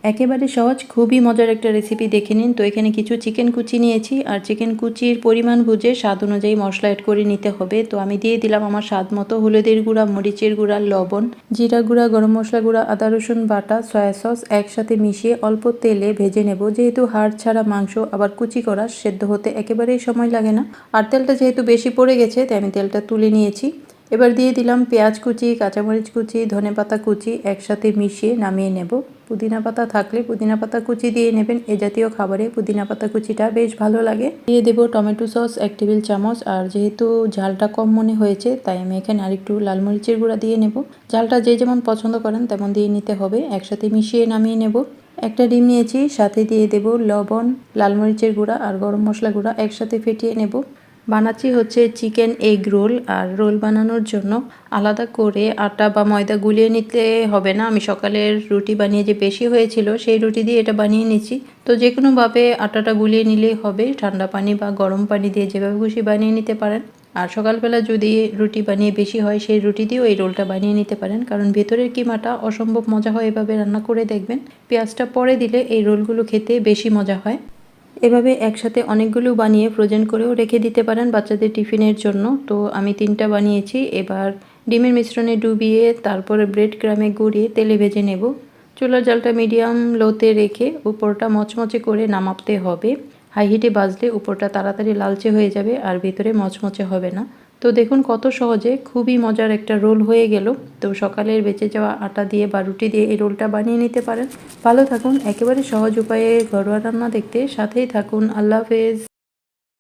একেবারে সহজ, খুবই মজার একটা রেসিপি দেখে নিন। তো এখানে কিছু চিকেন কুচি নিয়েছি, আর চিকেন কুচির পরিমাণ বুঝে স্বাদ অনুযায়ী মশলা অ্যাড করে নিতে হবে। তো আমি দিয়ে দিলাম আমার স্বাদ মতো হলুদের গুঁড়া, মরিচের গুঁড়া, লবণ, জিরা গুঁড়া, গরম মশলা গুঁড়া, আদা রসুন বাটা, সয়া সস একসাথে মিশিয়ে অল্প তেলে ভেজে নেব। যেহেতু হাড় ছাড়া মাংস, আবার কুচি করা, সেদ্ধ হতে একেবারেই সময় লাগে না। আর তেলটা যেহেতু বেশি পড়ে গেছে, তাই আমি তেলটা তুলে নিয়েছি। এবার দিয়ে দিলাম পেঁয়াজ কুচি, কাঁচামরিচ কুচি, ধনেপাতা কুচি একসাথে মিশিয়ে নামিয়ে নেব। পুদিনা পাতা থাকলে পুদিনা পাতা কুচি দিয়ে নেবেন, এ জাতীয় খাবারে পুদিনা পাতা কুচিটা বেশ ভালো লাগে। দিয়ে দেব টমেটো সস 1 টেবিল চামচ। আর যেহেতু ঝালটা কম মনে হয়েছে, তাই আমি এখানে আরেকটু লাল মরিচের গুঁড়া দিয়ে নেব। ঝালটা যে যেমন পছন্দ করেন তেমন দিয়ে নিতে হবে। একসাথে মিশিয়ে নামিয়ে নেব। একটা ডিম নিয়েছি, সাথে দিয়ে দেব লবণ, লাল মরিচের গুঁড়া আর গরম মশলা গুঁড়া একসাথে ফেটিয়ে নেব। বানাচ্ছি হচ্ছে চিকেন এগ রোল। আর রোল বানানোর জন্য আলাদা করে আটা বা ময়দা গুলিয়ে নিতে হবে না। আমি সকালের রুটি বানিয়ে যে বেশি হয়েছিল, সেই রুটি দিয়ে এটা বানিয়ে নিচ্ছি। তো যে কোনোভাবে আটাটা গুলিয়ে নিলেই হবে, ঠান্ডা পানি বা গরম পানি দিয়ে যেভাবে খুশি বানিয়ে নিতে পারেন। আর সকালবেলা যদি রুটি বানিয়ে বেশি হয়, সেই রুটি দিয়েও এই রোলটা বানিয়ে নিতে পারেন, কারণ ভেতরের কিমাটা অসম্ভব মজা হয়। এভাবে রান্না করে দেখবেন। পেঁয়াজটা পরে দিলে এই রোলগুলো খেতে বেশি মজা হয়। এভাবে একসাথে অনেকগুলো বানিয়ে ফ্রোজেন করেও রেখে দিতে পারেন বাচ্চাদের টিফিনের জন্য। তো আমি 3টা বানিয়েছি। এবার ডিমের মিশ্রণে ডুবিয়ে তারপরে ব্রেড ক্রামে গুঁড়িয়ে তেলে ভেজে নেব। চুলার জালটা মিডিয়াম লোতে রেখে উপরটা মচমচে করে নামাতে হবে। হাই হিটে ভাজলে উপরটা তাড়াতাড়ি লালচে হয়ে যাবে আর ভিতরে মচমচে হবে না। তো দেখুন কত সহজে খুবই মজার একটা রোল হয়ে গেল। তো সকালের বেঁচে যাওয়া আটা দিয়ে বা রুটি দিয়ে এই রোলটা বানিয়ে নিতে পারেন। ভালো থাকুন। একেবারে সহজ উপায়ে ঘরোয়া রান্না দেখতে সাথেই থাকুন। আল্লাহ হাফেজ।